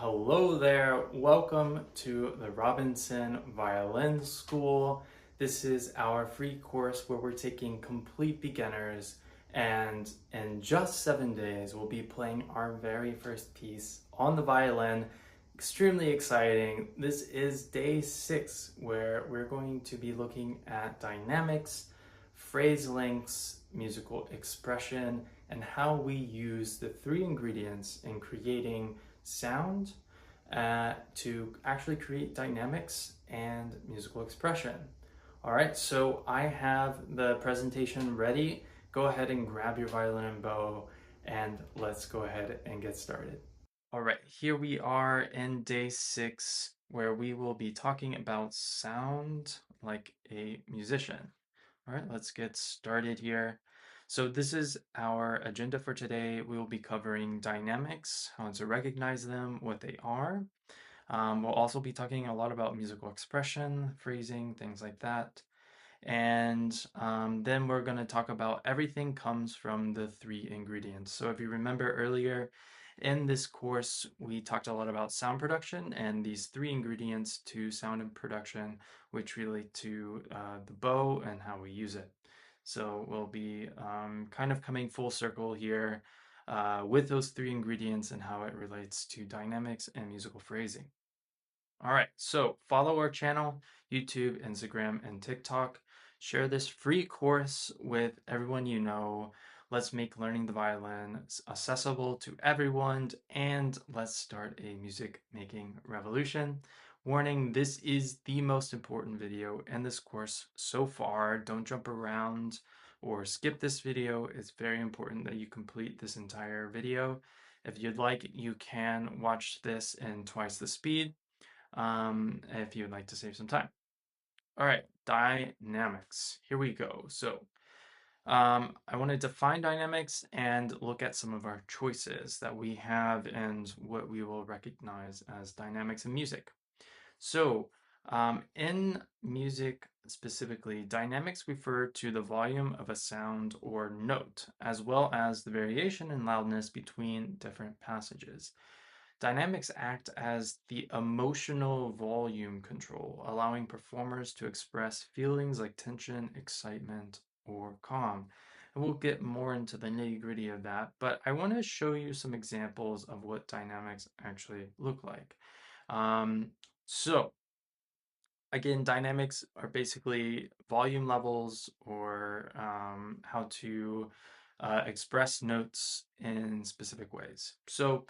Hello there. Welcome to the Robinson Violin School. This is our free course where we're taking complete beginners, and in just 7 days, we'll be playing our very first piece on the violin. Extremely exciting. This is day 6, where we're going to be looking at dynamics, phrase lengths, musical expression, and how we use the three ingredients in creating sound to actually create dynamics and musical expression. All right, so I have the presentation ready. Go ahead and grab your violin and bow, and let's go ahead and get started. All right, here we are in day 6, where we will be talking about sound like a musician. All right, let's get started here. So this is our agenda for today. We will be covering dynamics, how to recognize them, what they are. We'll also be talking a lot about musical expression, phrasing, things like that. And then we're going to talk about everything comes from the three ingredients. So if you remember earlier in this course, we talked a lot about sound production and these three ingredients to sound and production, which relate to the bow and how we use it. So we'll be kind of coming full circle here with those three ingredients and how it relates to dynamics and musical phrasing. All right, so follow our channel, YouTube, Instagram, and TikTok. Share this free course with everyone you know. Let's make learning the violin accessible to everyone, and let's start a music making revolution. Warning, this is the most important video in this course so far. Don't jump around or skip this video. It's very important that you complete this entire video. If you'd like, you can watch this in twice the speed if you would like to save some time. All right, dynamics. Here we go. So I want to define dynamics and look at some of our choices that we have and what we will recognize as dynamics in music. So in music specifically, dynamics refer to the volume of a sound or note, as well as the variation in loudness between different passages. Dynamics act as the emotional volume control, allowing performers to express feelings like tension, excitement, or calm. And we'll get more into the nitty-gritty of that, but I want to show you some examples of what dynamics actually look like. Um, so again, dynamics are basically volume levels or how to express notes in specific ways. So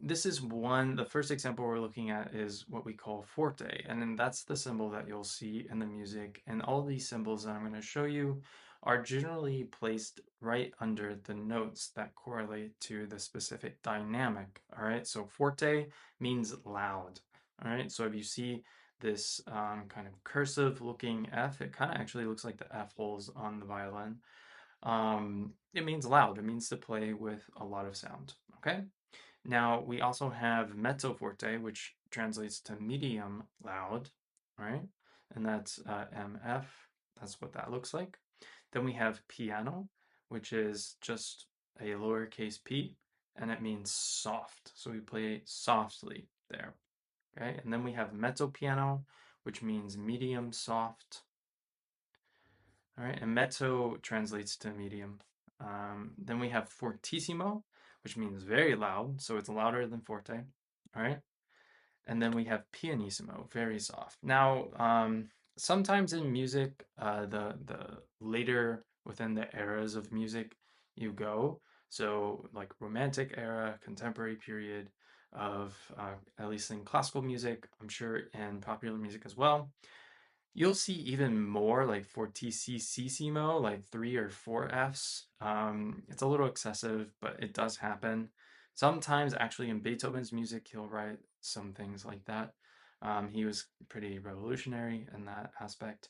this is the first example we're looking at is what we call forte, and then that's the symbol that you'll see in the music. And all these symbols that I'm going to show you are generally placed right under the notes that correlate to the specific dynamic. All right, so forte means loud. All right, so if you see this kind of cursive looking F. It kind of actually looks like the F holes on the violin. It means loud. It means to play with a lot of sound. Okay. Now we also have mezzo forte, which translates to medium loud, right? And that's MF. That's what that looks like. Then we have piano, which is just a lowercase p, and it means soft. So we play softly there. Okay, and then we have mezzo piano, which means medium soft. All right, and mezzo translates to medium. Then we have fortissimo, which means very loud, so it's louder than forte. All right, and then we have pianissimo, very soft. Now, sometimes in music, the later within the eras of music you go, so like romantic era, contemporary period of at least in classical music, I'm sure in popular music as well. You'll see even more like fortissimo, like 3 or 4 Fs. It's a little excessive, but it does happen. Sometimes, actually, in Beethoven's music, he'll write some things like that. He was pretty revolutionary in that aspect.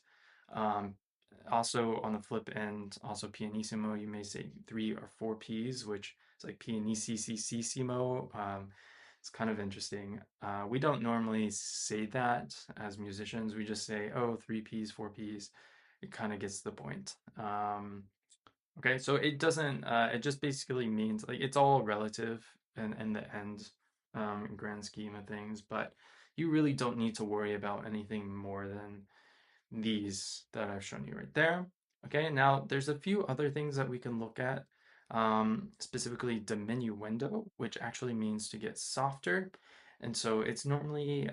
Um, Also, on the flip end, also pianissimo, you may say 3 or 4 Ps, which is like pianissimo. It's kind of interesting. We don't normally say that as musicians. We just say, oh, 3 Ps, 4 Ps. It kind of gets the point. Okay, so it doesn't, it just basically means like it's all relative in the end. grand scheme of things, but you really don't need to worry about anything more than these that I've shown you right there. Okay, now there's a few other things that we can look at, specifically diminuendo, which actually means to get softer. And so it's normally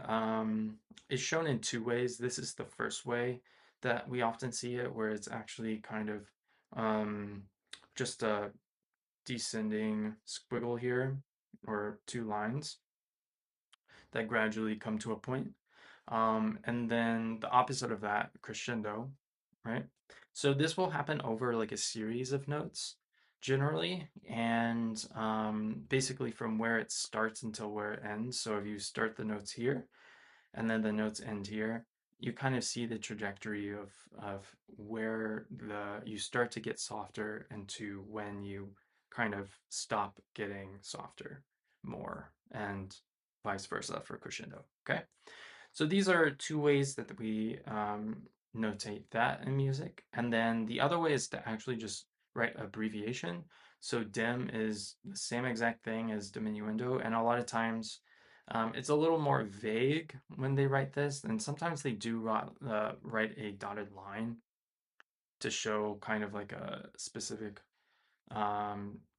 it's shown in two ways. This is the first way that we often see it, where it's actually kind of um, just a descending squiggle here, or two lines that gradually come to a point. And then the opposite of that, crescendo, right? So this will happen over like a series of notes generally, and basically from where it starts until where it ends. So if you start the notes here and then the notes end here, you kind of see the trajectory of where the you start to get softer and to when you kind of stop getting softer more, and vice versa for crescendo. Okay, so these are two ways that we notate that in music, and then the other way is to actually just write abbreviation. So dim is the same exact thing as diminuendo, and a lot of times it's a little more vague when they write this, and sometimes they do write a dotted line to show kind of like a specific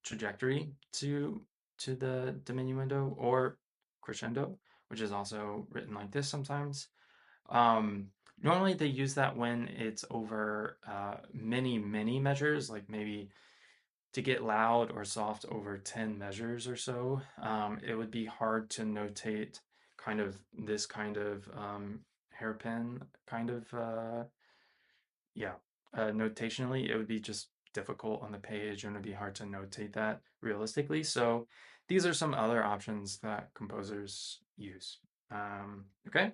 trajectory to the diminuendo or crescendo, which is also written like this sometimes. Um, Normally they use that when it's over many measures, like maybe to get loud or soft over 10 measures or so. It would be hard to notate kind of this kind of hairpin kind of yeah, notationally, it would be just difficult on the page and it'd be hard to notate that realistically. So these are some other options that composers use. Okay,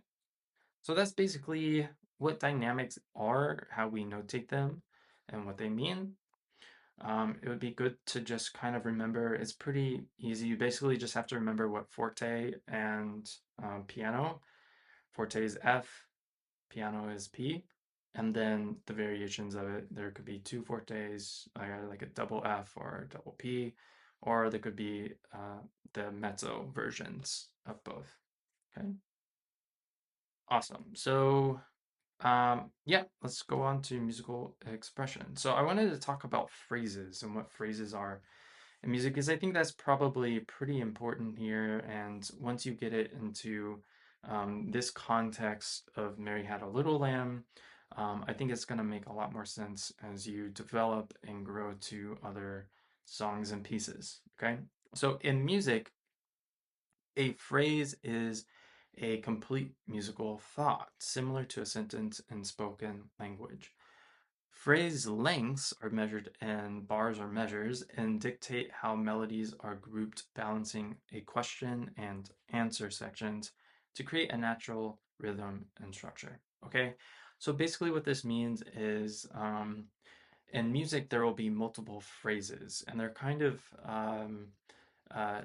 so that's basically what dynamics are, how we notate them, and what they mean. It would be good to just kind of remember, it's pretty easy. You basically just have to remember what forte and piano. Forte is F, piano is P, and then the variations of it. There could be two fortes, like a double F or a double P, or there could be the mezzo versions of both. Okay, awesome. So yeah, let's go on to musical expression. So I wanted to talk about phrases and what phrases are in music because I think that's probably pretty important here. And once you get it into this context of Mary Had a Little Lamb, I think it's going to make a lot more sense as you develop and grow to other songs and pieces. Okay, so in music, a phrase is a complete musical thought, similar to a sentence in spoken language. Phrase lengths are measured in bars or measures and dictate how melodies are grouped, balancing a question and answer sections to create a natural rhythm and structure. Okay, so basically, what this means is in music, there will be multiple phrases, and they're kind of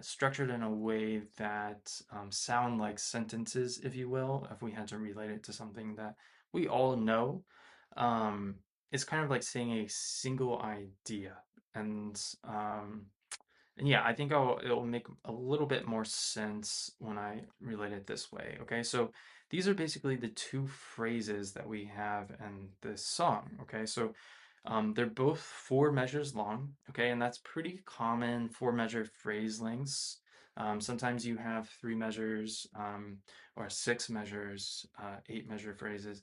structured in a way that sound like sentences, if you will, if we had to relate it to something that we all know. Um, it's kind of like saying a single idea. And and yeah, I think it'll make a little bit more sense when I relate it this way. Okay, so these are basically the two phrases that we have in this song. Okay, so they're both 4 measures long. Okay, and that's pretty common 4 measure phrase lengths. Sometimes you have 3 measures or 6 measures, 8 measure phrases.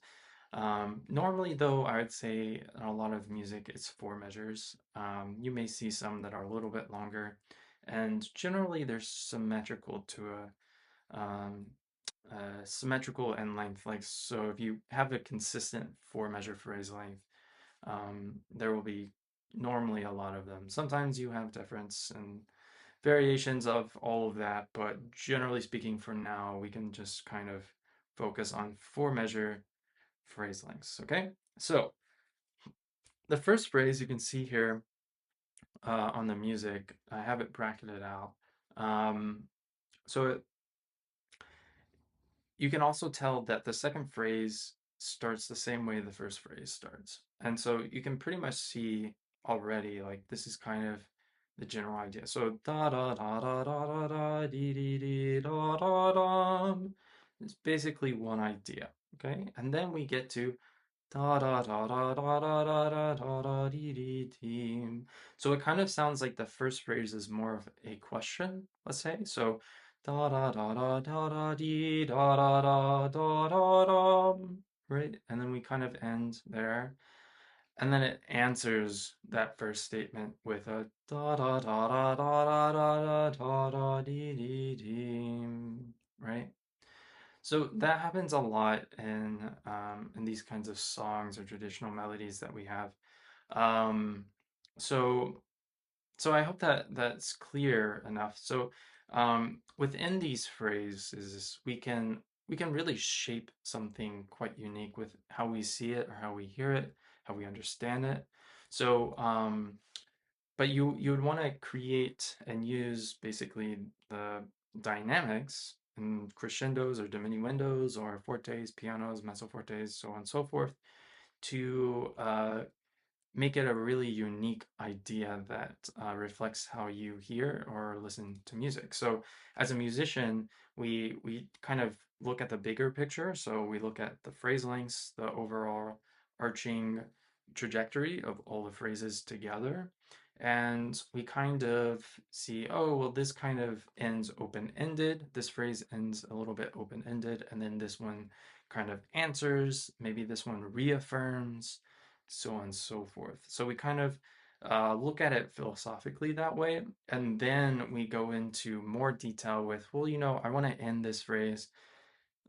Normally, though, I would say in a lot of music it's 4 measures. You may see some that are a little bit longer, and generally they're symmetrical to symmetrical in length. Like so, if you have a consistent 4 measure phrase length, there will be normally a lot of them. Sometimes you have difference and variations of all of that, but generally speaking, for now, we can just kind of focus on 4 measure phrase lengths, okay? So the first phrase you can see here on the music, I have it bracketed out. Um, so you can also tell that the second phrase starts the same way the first phrase starts. And so you can pretty much see already, like this is kind of the general idea. So da da da da da da da dee dee dee da da dum. It's basically one idea, okay? And then we get to da da da da da da da da da da dee dee dee. So it kind of sounds like the first phrase is more of a question, let's say. So da da da da da da dee da da da da da dum, right? And then we kind of end there. And then it answers that first statement with a da da da da da da da da da da dee dee dee, right? So that happens a lot in these kinds of songs or traditional melodies that we have. Um, so so I hope that that's clear enough. So within these phrases, we can really shape something quite unique with how we see it or how we hear it, how we understand it. So but you would want to create and use basically the dynamics and crescendos or diminuendos or fortes, pianos, mezzo fortes, so on and so forth, to make it a really unique idea that reflects how you hear or listen to music. So as a musician, we kind of look at the bigger picture. So we look at the phrase lengths, the overall arching trajectory of all the phrases together. And we kind of see, oh, well, this kind of ends open-ended. This phrase ends a little bit open-ended. And then this one kind of answers. Maybe this one reaffirms, so on and so forth. So we kind of look at it philosophically that way, and then we go into more detail with, well, I want to end this phrase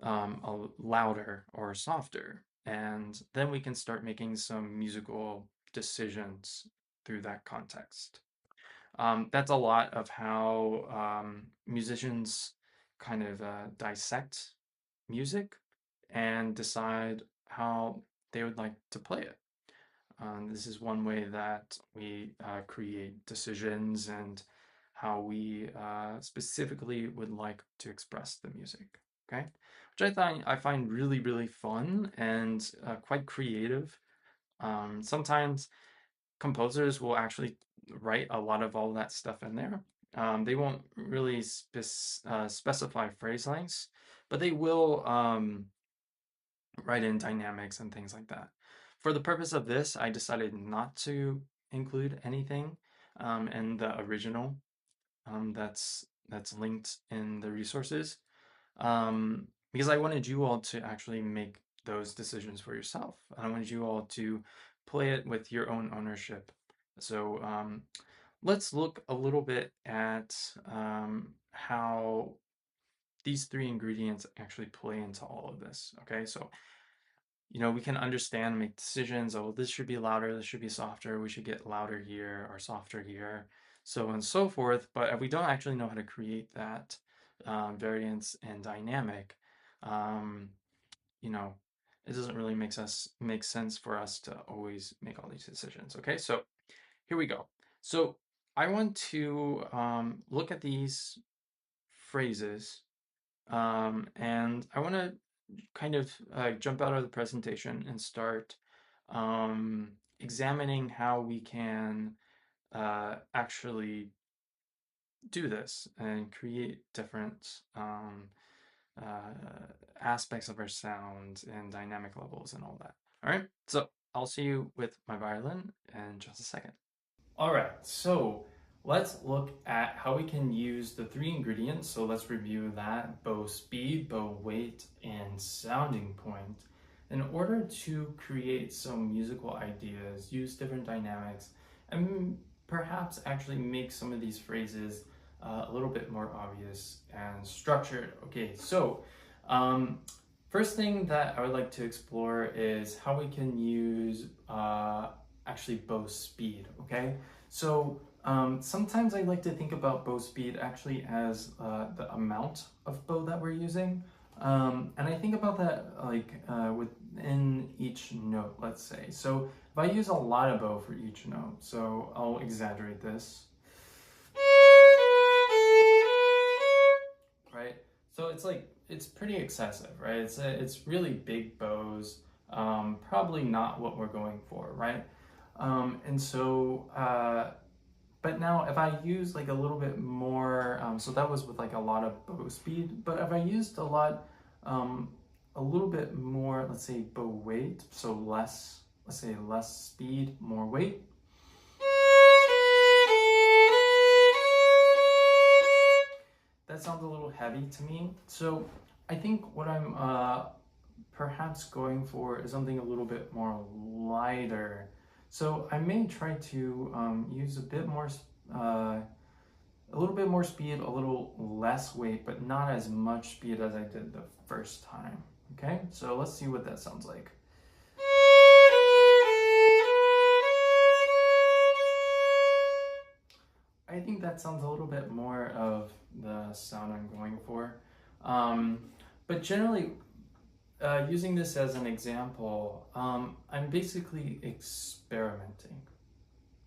louder or softer, and then we can start making some musical decisions through that context. That's a lot of how musicians kind of dissect music and decide how they would like to play it. This is one way that we create decisions and how we specifically would like to express the music. Okay, which I find really really fun and quite creative. Sometimes composers will actually write a lot of all that stuff in there. They won't really specify phrase lengths, but they will write in dynamics and things like that. For the purpose of this, I decided not to include anything in the original that's linked in the resources, because I wanted you all to actually make those decisions for yourself. I wanted you all to play it with your own ownership. So let's look a little bit at how these three ingredients actually play into all of this. Okay, so we can understand, make decisions. Oh, this should be louder, this should be softer, we should get louder here or softer here, so on and so forth. But if we don't actually know how to create that variance and dynamic, um, you know, it doesn't really make sense for us to always make all these decisions. Okay, so here we go. So I want to look at these phrases, and I want to kind of jump out of the presentation and start examining how we can actually do this and create different aspects of our sound and dynamic levels and all that. All right, so I'll see you with my violin in just a second. All right, so let's look at how we can use the three ingredients. So let's review that: bow speed, bow weight, and sounding point, in order to create some musical ideas, use different dynamics, and perhaps actually make some of these phrases a little bit more obvious and structured. Okay, so um, first thing that I would like to explore is how we can use actually bow speed. Okay, so sometimes I like to think about bow speed actually as the amount of bow that we're using, and I think about that like within each note, let's say. So if I use a lot of bow for each note, so I'll exaggerate this, right? So it's pretty excessive, right? It's really big bows, probably not what we're going for, right? And so, But now if I use like a little bit more, so that was with like a lot of bow speed, but if I used a little bit more, let's say bow weight, so less, let's say less speed, more weight. That sounds a little heavy to me. So I think what I'm perhaps going for is something a little bit more lighter. So I may try to use a little bit more speed, a little less weight, but not as much speed as I did the first time. Okay, so let's see what that sounds like. I think that sounds a little bit more of the sound I'm going for. But generally, using this as an example, I'm basically experimenting,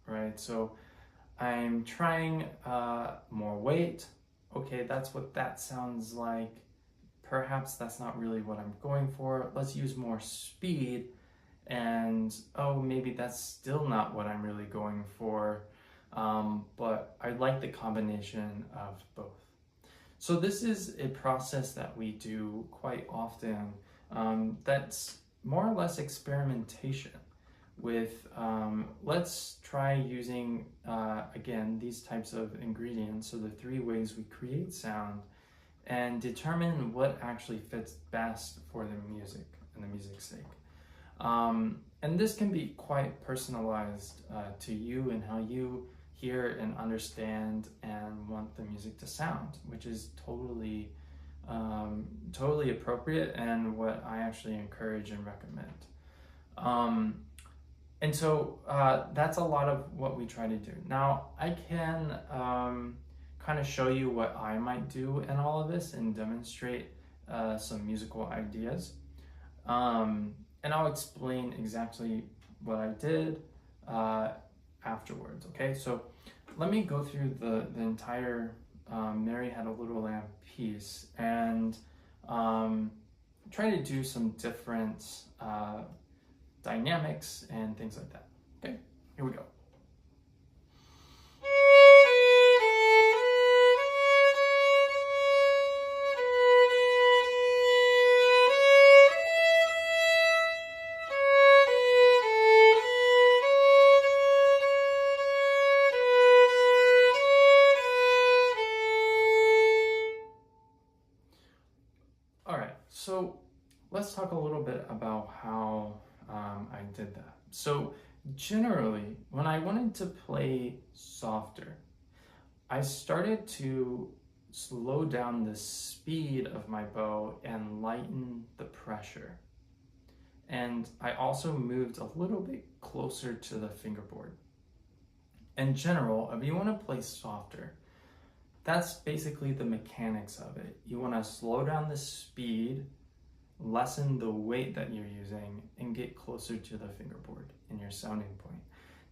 right? So I'm trying more weight. Okay, that's what that sounds like. Perhaps that's not really what I'm going for. Let's use more speed. And oh, maybe that's still not what I'm really going for. But I like the combination of both. So this is a process that we do quite often. That's more or less experimentation with, let's try using, again, these types of ingredients, so the 3 ways we create sound, and determine what actually fits best for the music and the music's sake. And this can be quite personalized to you and how you hear and understand and want the music to sound, which is totally appropriate and what I actually encourage and recommend. And so that's a lot of what we try to do. Now I can kind of show you what I might do in all of this and demonstrate some musical ideas. And I'll explain exactly what I did afterwards, okay? So let me go through the entire Mary Had a Little Lamb piece and try to do some different dynamics and things like that. Okay, here we go. All right, so let's talk a little bit about how I did that. So generally, when I wanted to play softer, I started to slow down the speed of my bow and lighten the pressure. And I also moved a little bit closer to the fingerboard. In general, if you want to play softer, that's basically the mechanics of it. You want to slow down the speed, lessen the weight that you're using, and get closer to the fingerboard in your sounding point.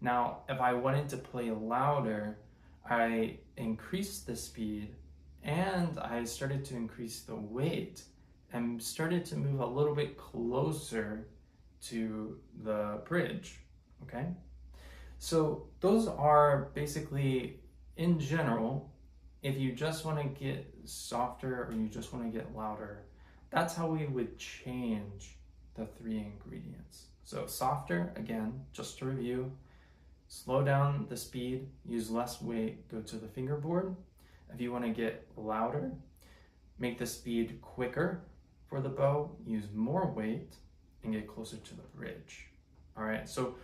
Now, if I wanted to play louder, I increased the speed and I started to increase the weight and started to move a little bit closer to the bridge, okay? So those are basically, in general, if you just want to get softer or you just want to get louder, that's how we would change the 3 ingredients. So softer, again, just to review, slow down the speed, use less weight, go to the fingerboard. If you want to get louder, make the speed quicker for the bow, use more weight, and get closer to the bridge. All right, so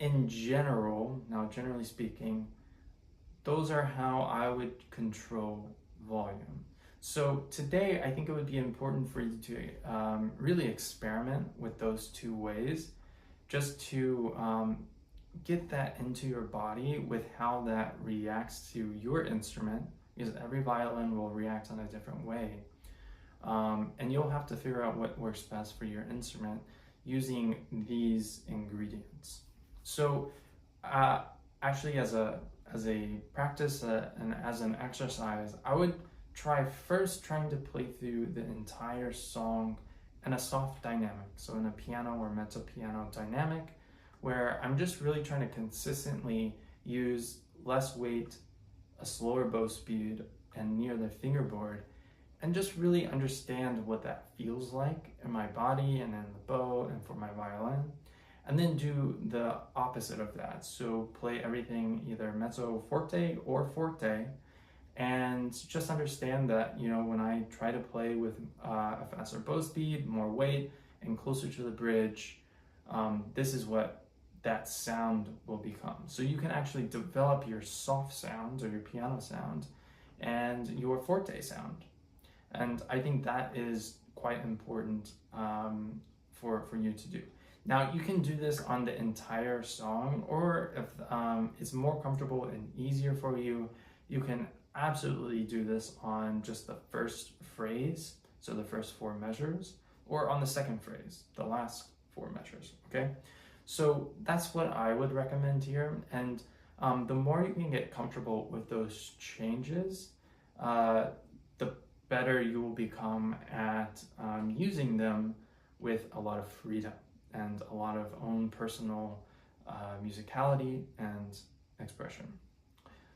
in general, now generally speaking, those are how I would control volume. So today, I think it would be important for you to really experiment with those 2 ways, just to get that into your body with how that reacts to your instrument, because every violin will react in a different way. And you'll have to figure out what works best for your instrument using these ingredients. So actually as a practice and as an exercise, I would try first trying to play through the entire song in a soft dynamic. So in a piano or mezzo piano dynamic, where I'm just really trying to consistently use less weight, a slower bow speed, and near the fingerboard, and just really understand what that feels like in my body and in the bow and for my violin. And then do the opposite of that. So play everything either mezzo forte or forte, and just understand that, when I try to play with a faster bow speed, more weight, and closer to the bridge, this is what that sound will become. So you can actually develop your soft sound or your piano sound and your forte sound. And I think that is quite important for you to do. Now, you can do this on the entire song, or if it's more comfortable and easier for you, you can absolutely do this on just the first phrase, so the first four measures, or on the second phrase, the last four measures, okay? So that's what I would recommend here. And the more you can get comfortable with those changes, the better you will become at using them with a lot of freedom and a lot of own personal musicality and expression.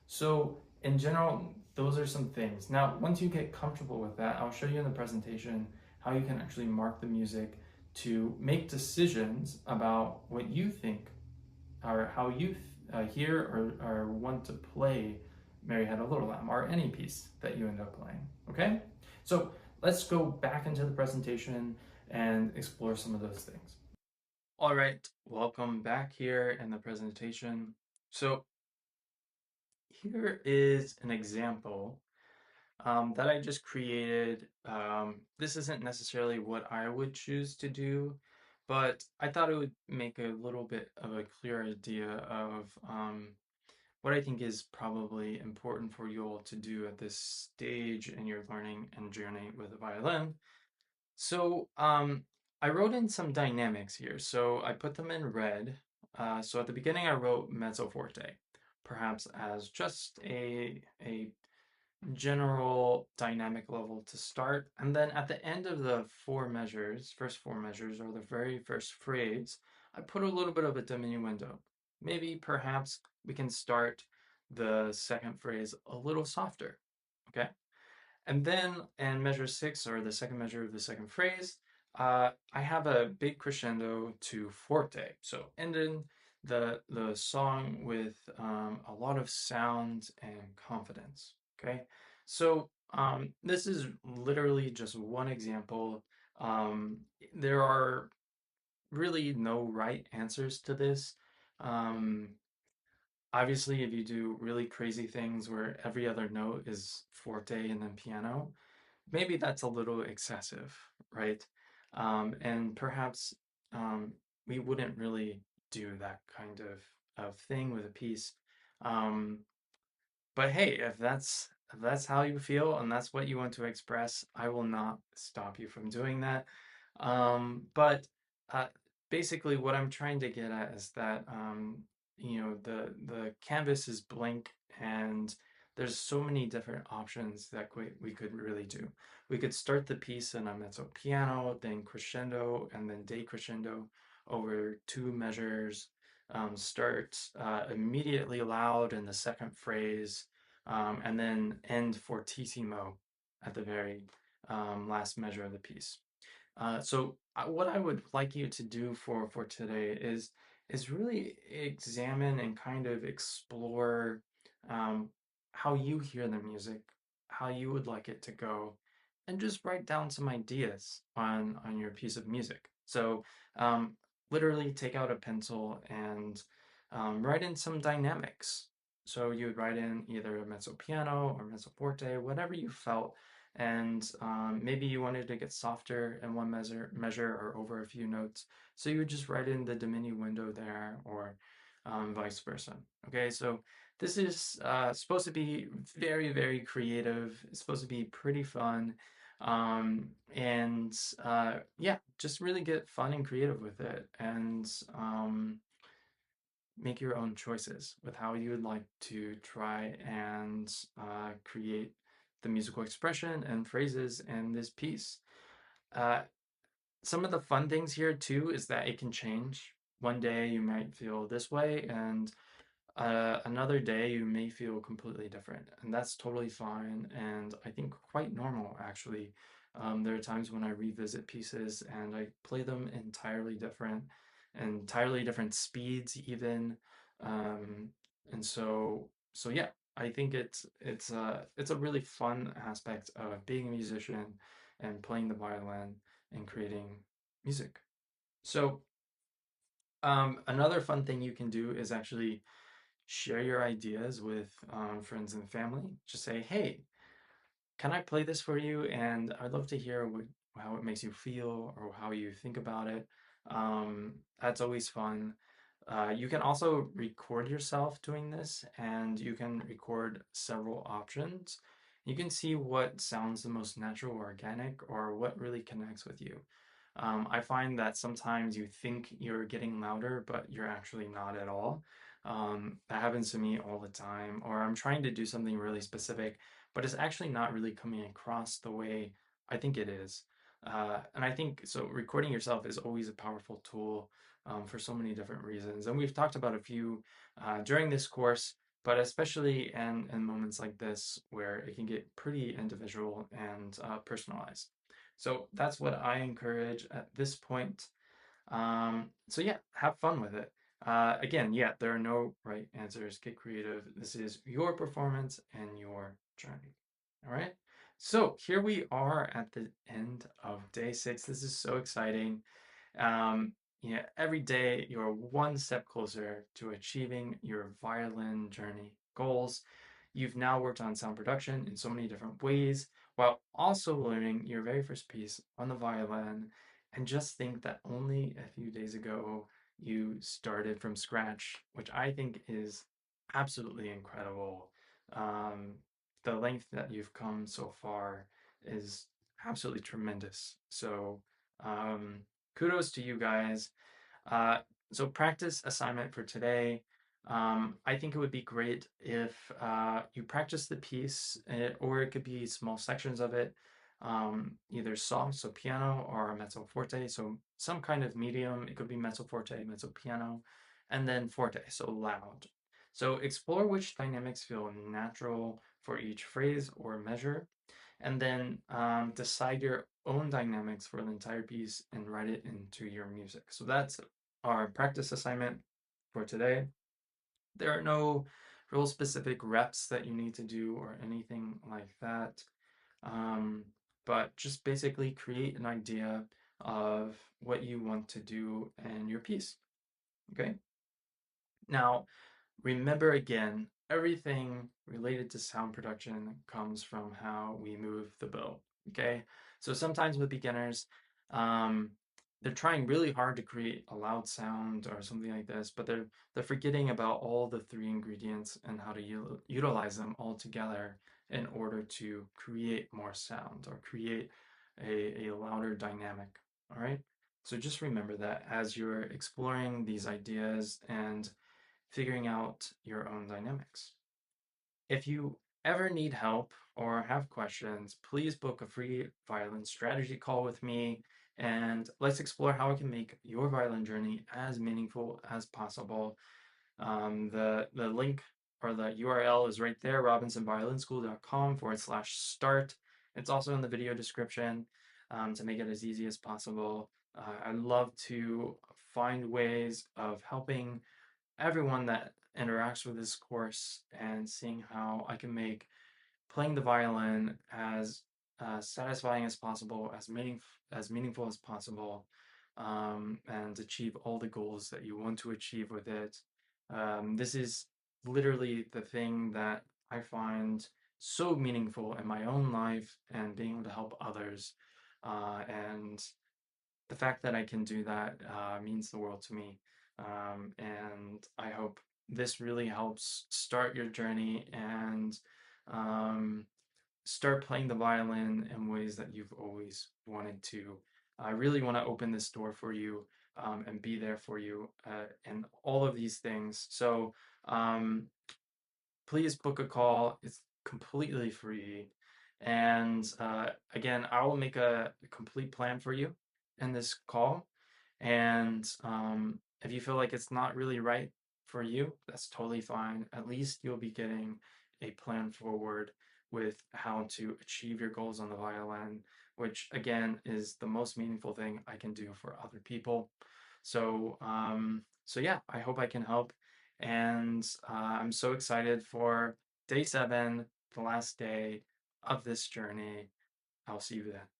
So in general, those are some things. Now, once you get comfortable with that, I'll show you in the presentation how you can actually mark the music to make decisions about what you think or how you hear or want to play Mary Had a Little Lamb or any piece that you end up playing, okay? So let's go back into the presentation and explore some of those things. All right, welcome back here in the presentation. So here is an example that I just created. This isn't necessarily what I would choose to do, but I thought it would make a little bit of a clear idea of what I think is probably important for you all to do at this stage in your learning and journey with the violin. So I wrote in some dynamics here. So I put them in red. So at the beginning, I wrote mezzo forte, perhaps as just a general dynamic level to start. And then at the end of the four measures, first four measures, or the very first phrase, I put a little bit of a diminuendo. Maybe perhaps we can start the second phrase a little softer, okay? And then in measure six, or the second measure of the second phrase, I have a big crescendo to forte. So ending the song with a lot of sound and confidence. Okay, so this is literally just one example. There are really no right answers to this. Um, Obviously, if you do really crazy things where every other note is forte and then piano, maybe that's a little excessive, right? And perhaps we wouldn't really do that kind of thing with a piece. Um, but hey, if that's how you feel and that's what you want to express, I will not stop you from doing that. But uh, basically, what I'm trying to get at is that the canvas is blank and there's so many different options that we could really do. We could start the piece in a mezzo piano, then crescendo, and then decrescendo over two measures, start immediately loud in the second phrase, and then end fortissimo at the very last measure of the piece. So what I would like you to do for today is really examine and kind of explore um, how you hear the music, how you would like it to go, and just write down some ideas on your piece of music. So literally take out a pencil and write in some dynamics. So you would write in either a mezzo piano or mezzo forte, whatever you felt, and maybe you wanted to get softer in one measure or over a few notes. So you would just write in the diminuendo there, or vice versa. Okay, so this is supposed to be very, very creative. It's supposed to be pretty fun. And yeah, just really get fun and creative with it, and make your own choices with how you would like to try and create the musical expression and phrases in this piece. Uh, some of the fun things here too is that it can change. One day you might feel this way, and Another day you may feel completely different, and that's totally fine, and I think quite normal actually. There are times when I revisit pieces and I play them entirely different speeds even. Um, and so yeah, I think it's a really fun aspect of being a musician and playing the violin and creating music. So another fun thing you can do is actually share your ideas with friends and family. Just say, hey, can I play this for you? And I'd love to hear how it makes you feel or how you think about it. That's always fun. You can also record yourself doing this, and you can record several options. You can see what sounds the most natural or organic or what really connects with you. I find that sometimes you think you're getting louder, but you're actually not at all. That happens to me all the time, or I'm trying to do something really specific, but it's actually not really coming across the way I think it is. And I think so. Recording yourself is always a powerful tool for so many different reasons. And we've talked about a few during this course, but especially in moments like this where it can get pretty individual and personalized. So that's what I encourage at this point. So yeah, have fun with it. Again, yeah, there are no right answers. Get creative. This is your performance and your journey. All right. So here we are at the end of day 6. This is so exciting. Um, every day you're one step closer to achieving your violin journey goals. You've now worked on sound production in so many different ways while also learning your very first piece on the violin. And just think that only a few days ago you started from scratch, which I think is absolutely incredible. Um, the length that you've come so far is absolutely tremendous. So, um, kudos to you guys. Uh, so practice assignment for today. I think it would be great if you practice the piece, or it could be small sections of it, either soft, so piano, or mezzo forte, so some kind of medium. It could be mezzo forte, mezzo piano, and then forte, so loud. So explore which dynamics feel natural for each phrase or measure, and then decide your own dynamics for the entire piece and write it into your music. So that's our practice assignment for today. There are no real specific reps that you need to do or anything like that. Um, but just basically create an idea of what you want to do in your piece. Okay. Now, remember again, everything related to sound production comes from how we move the bow. Okay, so sometimes with beginners, um, they're trying really hard to create a loud sound or something like this, but they're forgetting about all the three ingredients and how to utilize them all together in order to create more sound or create a louder dynamic. All right, so just remember that as you're exploring these ideas and figuring out your own dynamics. If you ever need help or have questions, please book a free violin strategy call with me and let's explore how I can make your violin journey as meaningful as possible. The link or the URL is right there, robinsonviolinschool.com/start. It's also in the video description to make it as easy as possible. I'd love to find ways of helping everyone that interacts with this course and seeing how I can make playing the violin as satisfying as possible, as meaningful as possible, and achieve all the goals that you want to achieve with it. This is literally the thing that I find so meaningful in my own life and being able to help others. And the fact that I can do that means the world to me. And I hope this really helps start your journey and um, start playing the violin in ways that you've always wanted to. I really want to open this door for you and be there for you and all of these things. So um, please book a call. It's completely free. And again, I will make a complete plan for you in this call. And if you feel like it's not really right for you, that's totally fine. At least you'll be getting a plan forward with how to achieve your goals on the violin, which again is the most meaningful thing I can do for other people. So yeah, I hope I can help. And I'm so excited for day 7, the last day of this journey. I'll see you then.